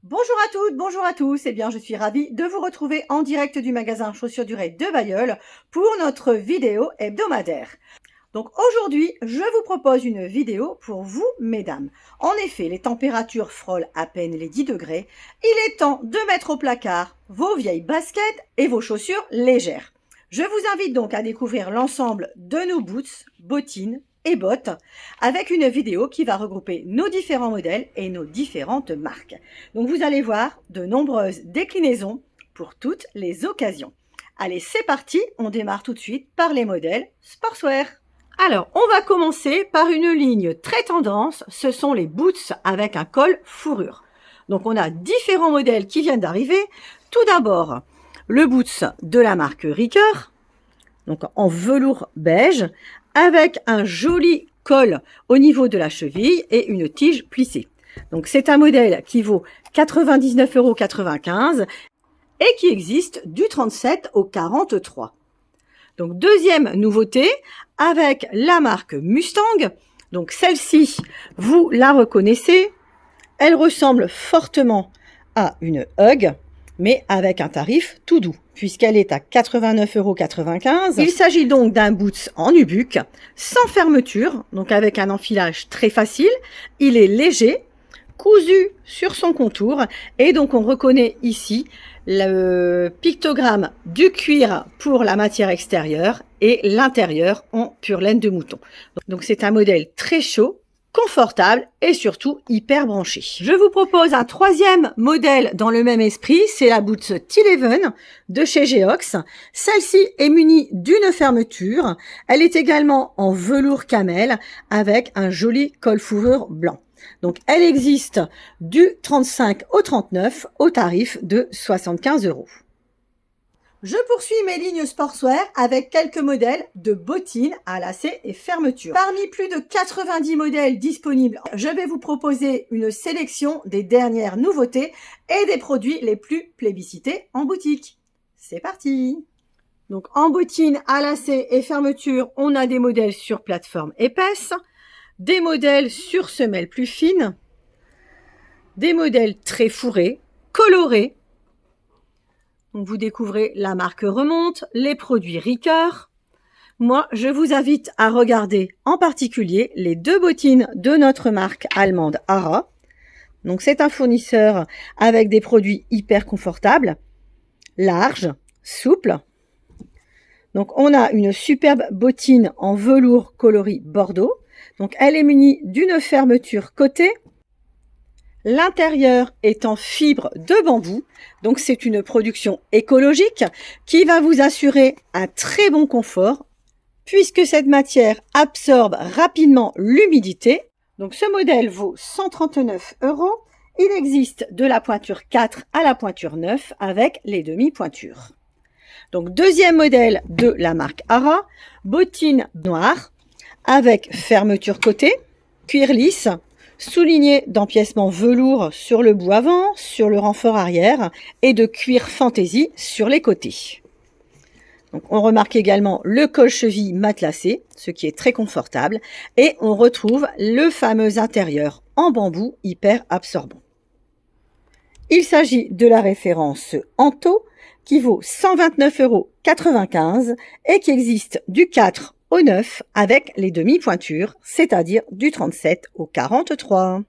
Bonjour à toutes, bonjour à tous. Eh bien, je suis ravie de vous retrouver en direct du magasin Chaussures Durées de Bailleul pour notre vidéo hebdomadaire. Donc aujourd'hui, je vous propose une vidéo pour vous, mesdames. En effet, les températures frôlent à peine les 10 degrés. Il est temps de mettre au placard vos vieilles baskets et vos chaussures légères. Je vous invite donc à découvrir l'ensemble de nos boots, bottines et bottes avec une vidéo qui va regrouper nos différents modèles et nos différentes marques. Donc vous allez voir de nombreuses déclinaisons pour toutes les occasions. Allez, c'est parti, on démarre tout de suite par les modèles sportswear. Alors, on va commencer par une ligne très tendance, ce sont les boots avec un col fourrure. Donc on a différents modèles qui viennent d'arriver. Tout d'abord, le boots de la marque Ricoeur, donc en velours beige, avec un joli col au niveau de la cheville et une tige plissée. Donc c'est un modèle qui vaut 99,95 € et qui existe du 37 au 43. Donc deuxième nouveauté avec la marque Mustang. Donc celle-ci, vous la reconnaissez, elle ressemble fortement à une Hug, mais avec un tarif tout doux, puisqu'elle est à 89,95 €. Il s'agit donc d'un boots en nubuck, sans fermeture, donc avec un enfilage très facile. Il est léger, cousu sur son contour, et donc on reconnaît ici le pictogramme du cuir pour la matière extérieure et l'intérieur en pure laine de mouton. Donc c'est un modèle très chaud, confortable et surtout hyper branché. Je vous propose un troisième modèle dans le même esprit, c'est la boots T11 de chez Geox. Celle-ci est munie d'une fermeture. Elle est également en velours camel avec un joli col fourrure blanc. Donc elle existe du 35 au 39 au tarif de 75 €. Je poursuis mes lignes sportswear avec quelques modèles de bottines à lacets et fermeture. Parmi plus de 90 modèles disponibles, je vais vous proposer une sélection des dernières nouveautés et des produits les plus plébiscités en boutique. C'est parti! Donc en bottines à lacets et fermeture, on a des modèles sur plateforme épaisse, des modèles sur semelle plus fine, des modèles très fourrés, colorés. Donc vous découvrez la marque Remonte, les produits Ricoeur. Moi, je vous invite à regarder en particulier les deux bottines de notre marque allemande Ara. Donc c'est un fournisseur avec des produits hyper confortables, larges, souples. Donc on a une superbe bottine en velours coloris bordeaux. Donc elle est munie d'une fermeture côté. L'intérieur est en fibre de bambou, donc c'est une production écologique qui va vous assurer un très bon confort puisque cette matière absorbe rapidement l'humidité. Donc ce modèle vaut 139 €. Il existe de la pointure 4 à la pointure 9 avec les demi-pointures. Donc deuxième modèle de la marque Ara, bottine noire avec fermeture côté, cuir lisse, souligné d'empiècements velours sur le bout avant, sur le renfort arrière et de cuir fantaisie sur les côtés. Donc on remarque également le col-cheville matelassé, ce qui est très confortable, et on retrouve le fameux intérieur en bambou hyper absorbant. Il s'agit de la référence Anto qui vaut 129,95 € et qui existe du 4 au 9 avec les demi-pointures, c'est-à-dire du 37 au 43.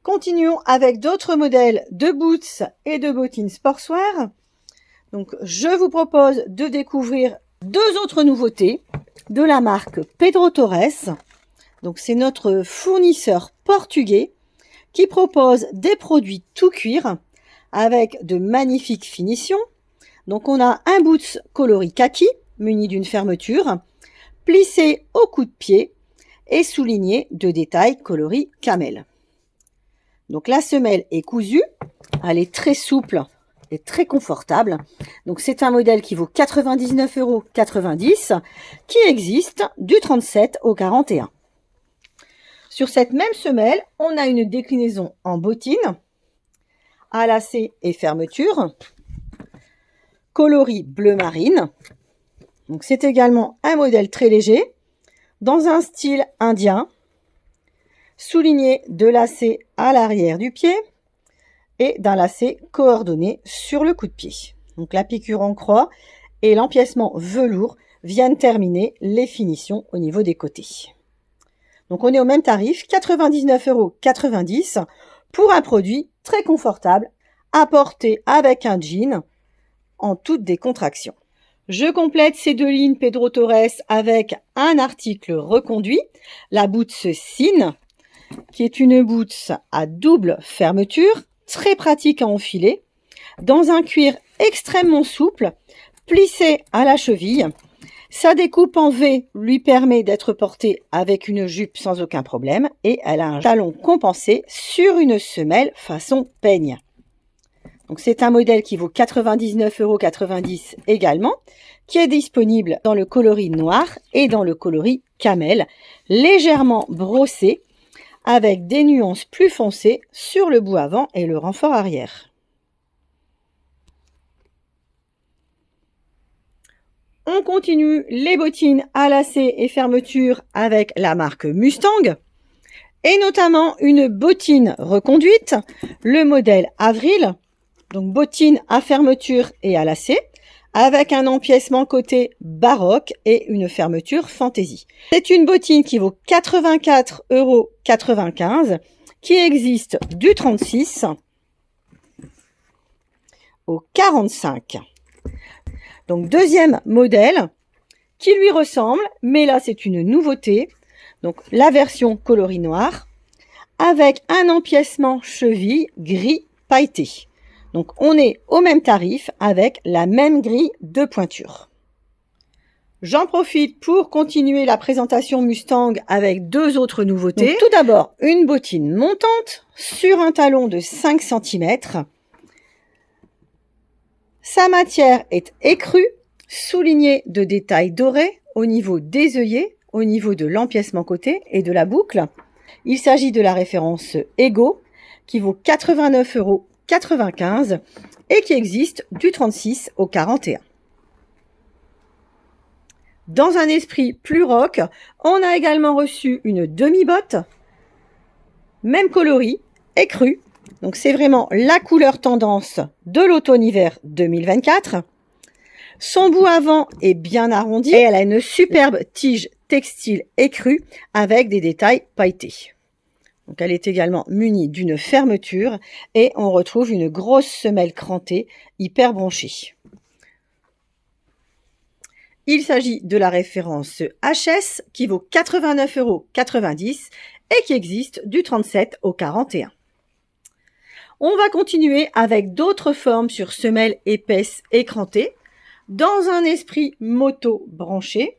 Continuons avec d'autres modèles de boots et de bottines sportswear. Donc, je vous propose de découvrir deux autres nouveautés de la marque Pedro Torres. Donc, c'est notre fournisseur portugais qui propose des produits tout cuir avec de magnifiques finitions. Donc, on a un boots coloris kaki muni d'une fermeture, plissé au coup de pied et souligné de détails coloris camel. Donc la semelle est cousue, elle est très souple et très confortable. Donc c'est un modèle qui vaut 99,90 € qui existe du 37 au 41. Sur cette même semelle, on a une déclinaison en bottine, à lacets et fermeture, coloris bleu marine. Donc c'est également un modèle très léger, dans un style indien, souligné de lacets à l'arrière du pied et d'un lacet coordonné sur le coup de pied. Donc la piqûre en croix et l'empiècement velours viennent terminer les finitions au niveau des côtés. Donc on est au même tarif, 99,90 € pour un produit très confortable à porter avec un jean en toute décontraction. Je complète ces deux lignes Pedro Torres avec un article reconduit, la Boots Sin, qui est une boots à double fermeture, très pratique à enfiler, dans un cuir extrêmement souple, plissé à la cheville. Sa découpe en V lui permet d'être portée avec une jupe sans aucun problème et elle a un talon compensé sur une semelle façon peigne. Donc c'est un modèle qui vaut 99,90 € également, qui est disponible dans le coloris noir et dans le coloris camel, légèrement brossé, avec des nuances plus foncées sur le bout avant et le renfort arrière. On continue les bottines à lacets et fermeture avec la marque Mustang, et notamment une bottine reconduite, le modèle Avril, donc bottine à fermeture et à lacets, avec un empiècement côté baroque et une fermeture fantaisie. C'est une bottine qui vaut 84,95 €, qui existe du 36 au 45. Donc deuxième modèle qui lui ressemble, mais là c'est une nouveauté. Donc la version coloris noir avec un empiècement cheville gris pailleté. Donc on est au même tarif avec la même grille de pointure. J'en profite pour continuer la présentation Mustang avec deux autres nouveautés. Donc, tout d'abord, une bottine montante sur un talon de 5 cm. Sa matière est écrue, soulignée de détails dorés au niveau des œillets, au niveau de l'empiècement côté et de la boucle. Il s'agit de la référence Ego qui vaut 89,95 € et qui existe du 36 au 41. Dans un esprit plus rock, on a également reçu une demi-botte, même coloris, écrue. Donc c'est vraiment la couleur tendance de l'automne-hiver 2024. Son bout avant est bien arrondi et elle a une superbe tige textile écrue avec des détails pailletés. Donc elle est également munie d'une fermeture et on retrouve une grosse semelle crantée hyper branchée. Il s'agit de la référence HS qui vaut 89,90 € et qui existe du 37 au 41. On va continuer avec d'autres formes sur semelles épaisses et crantées dans un esprit moto branché.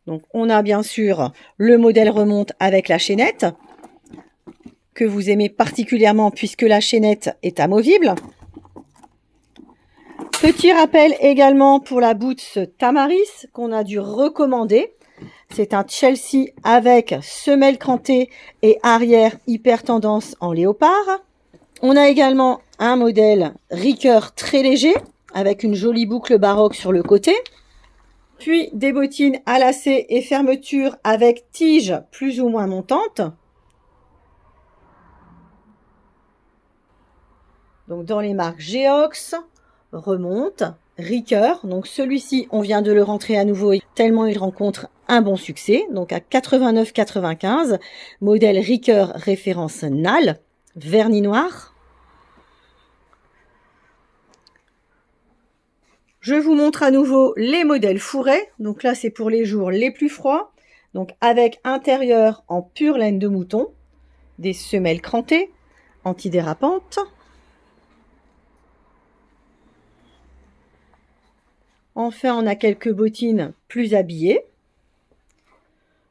Donc on a bien sûr le modèle remonte avec la chaînette que vous aimez particulièrement puisque la chaînette est amovible. Petit rappel également pour la Boots Tamaris qu'on a dû recommander. C'est un Chelsea avec semelle crantée et arrière hyper tendance en léopard. On a également un modèle Ricoeur très léger avec une jolie boucle baroque sur le côté. Puis des bottines à lacets et fermeture avec tige plus ou moins montante. Donc dans les marques Geox, Remonte, Ricoeur. Donc celui-ci, on vient de le rentrer à nouveau tellement il rencontre un bon succès. Donc à 89,95 €, modèle Ricoeur référence NAL, vernis noir. Je vous montre à nouveau les modèles fourrés. Donc là, c'est pour les jours les plus froids. Donc avec intérieur en pure laine de mouton, des semelles crantées, antidérapantes. Enfin, on a quelques bottines plus habillées,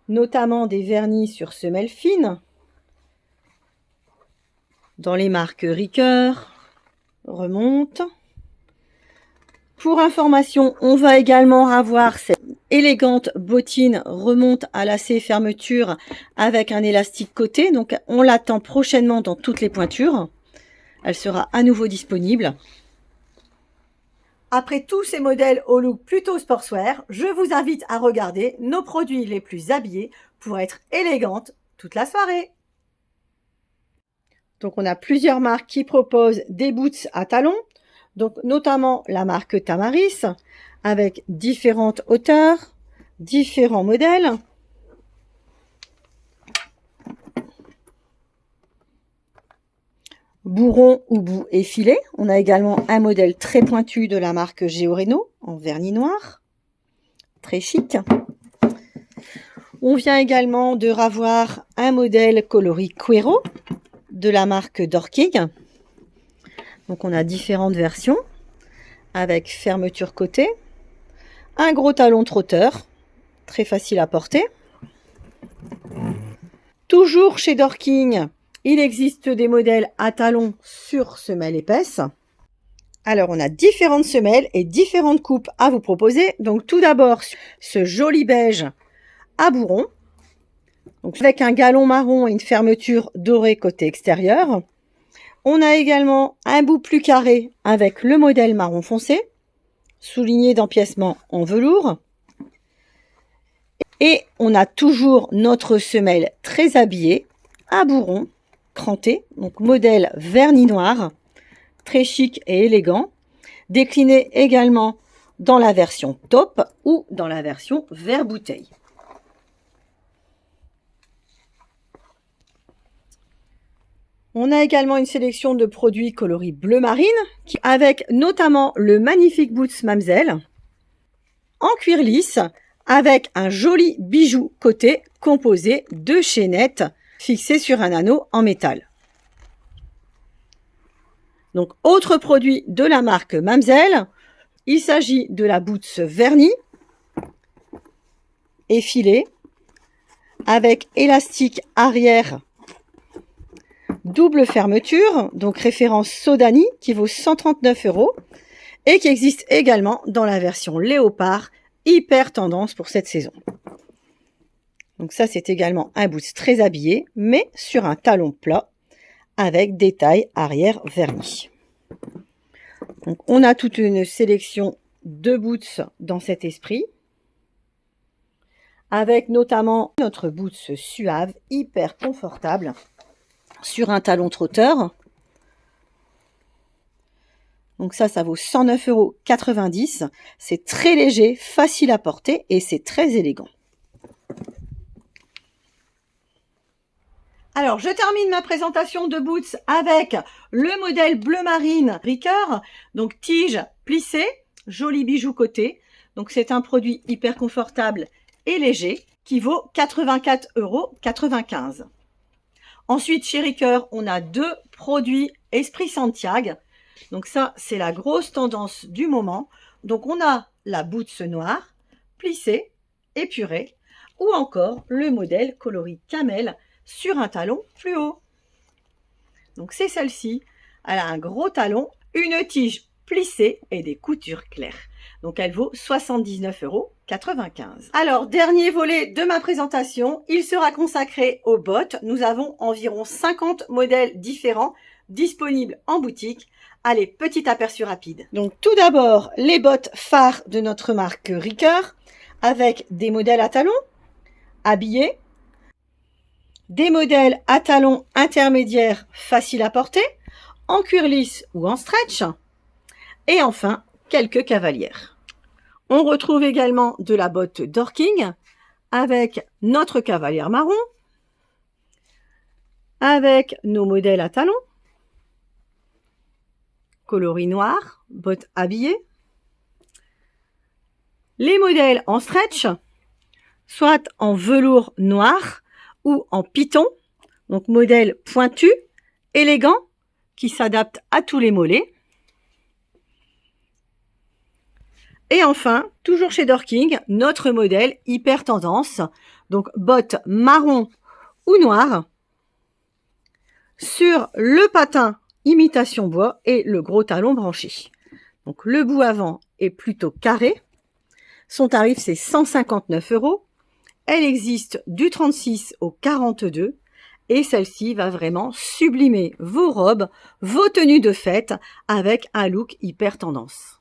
notamment des vernis sur semelles fines, dans les marques Ricoeur, Remonte. Pour information, on va également avoir cette élégante bottine Remonte à lacets fermeture avec un élastique côté. Donc, on l'attend prochainement dans toutes les pointures. Elle sera à nouveau disponible. Après tous ces modèles au look plutôt sportswear, je vous invite à regarder nos produits les plus habillés pour être élégante toute la soirée. Donc on a plusieurs marques qui proposent des boots à talons, donc notamment la marque Tamaris, avec différentes hauteurs, différents modèles. Bourron ou bout effilé. On a également un modèle très pointu de la marque Georeno en vernis noir. Très chic. On vient également de ravoir un modèle coloris Quero de la marque Dorking. Donc on a différentes versions avec fermeture côté. Un gros talon trotteur, très facile à porter. Toujours chez Dorking, il existe des modèles à talons sur semelle épaisse. Alors, on a différentes semelles et différentes coupes à vous proposer. Donc, tout d'abord, ce joli beige à bourron. Donc, avec un galon marron et une fermeture dorée côté extérieur. On a également un bout plus carré avec le modèle marron foncé, souligné d'empiècement en velours. Et on a toujours notre semelle très habillée à bourron cranté, donc modèle vernis noir, très chic et élégant, décliné également dans la version taupe ou dans la version vert bouteille. On a également une sélection de produits coloris bleu marine, avec notamment le magnifique boots Mamselle, en cuir lisse, avec un joli bijou côté composé de chaînettes fixées sur un anneau en métal. Donc, autre produit de la marque Mamselle, il s'agit de la boots vernis, effilée, avec élastique arrière, double fermeture, donc référence Sodani, qui vaut 139 € et qui existe également dans la version léopard, hyper tendance pour cette saison. Donc ça, c'est également un boots très habillé, mais sur un talon plat, avec détail arrière vernis. Donc on a toute une sélection de boots dans cet esprit, avec notamment notre boots suave, hyper confortable, sur un talon trotteur. Donc ça vaut 109,90 €. C'est très léger, facile à porter et c'est très élégant. Alors, je termine ma présentation de boots avec le modèle bleu marine Ricoeur. Donc, tige plissée, joli bijou côté. Donc, c'est un produit hyper confortable et léger qui vaut 84,95 €. Ensuite, chez Ricoeur, on a deux produits Esprit Santiago. Donc ça, c'est la grosse tendance du moment. Donc on a la boots noire, plissée, épurée, ou encore le modèle coloris camel sur un talon plus haut. Donc c'est celle-ci. Elle a un gros talon, une tige plissée et des coutures claires. Donc elle vaut 79,95 €. Alors, dernier volet de ma présentation, il sera consacré aux bottes. Nous avons environ 50 modèles différents disponibles en boutique. Allez, petit aperçu rapide. Donc tout d'abord, les bottes phares de notre marque Ricoeur, avec des modèles à talons, habillés, des modèles à talons intermédiaires faciles à porter, en cuir lisse ou en stretch, et enfin, quelques cavalières. On retrouve également de la botte Dorking, avec notre cavalière marron, avec nos modèles à talons, coloris noir, bottes habillées, les modèles en stretch, soit en velours noir ou en python, donc modèle pointu, élégant, qui s'adapte à tous les mollets. Et enfin, toujours chez Dorking, notre modèle hyper tendance, donc bottes marron ou noir, sur le patin imitation bois et le gros talon branché. Donc le bout avant est plutôt carré. Son tarif c'est 159 €. Elle existe du 36 au 42 et celle-ci va vraiment sublimer vos robes, vos tenues de fête avec un look hyper tendance.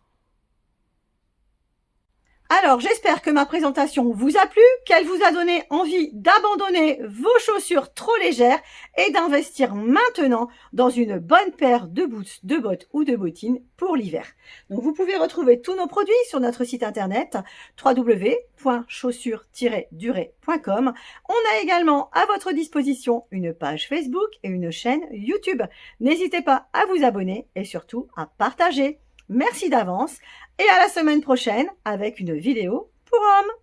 Alors, j'espère que ma présentation vous a plu, qu'elle vous a donné envie d'abandonner vos chaussures trop légères et d'investir maintenant dans une bonne paire de boots, de bottes ou de bottines pour l'hiver. Donc, vous pouvez retrouver tous nos produits sur notre site internet www.chaussures-durée.com. On a également à votre disposition une page Facebook et une chaîne YouTube. N'hésitez pas à vous abonner et surtout à partager. Merci d'avance et à la semaine prochaine avec une vidéo pour hommes.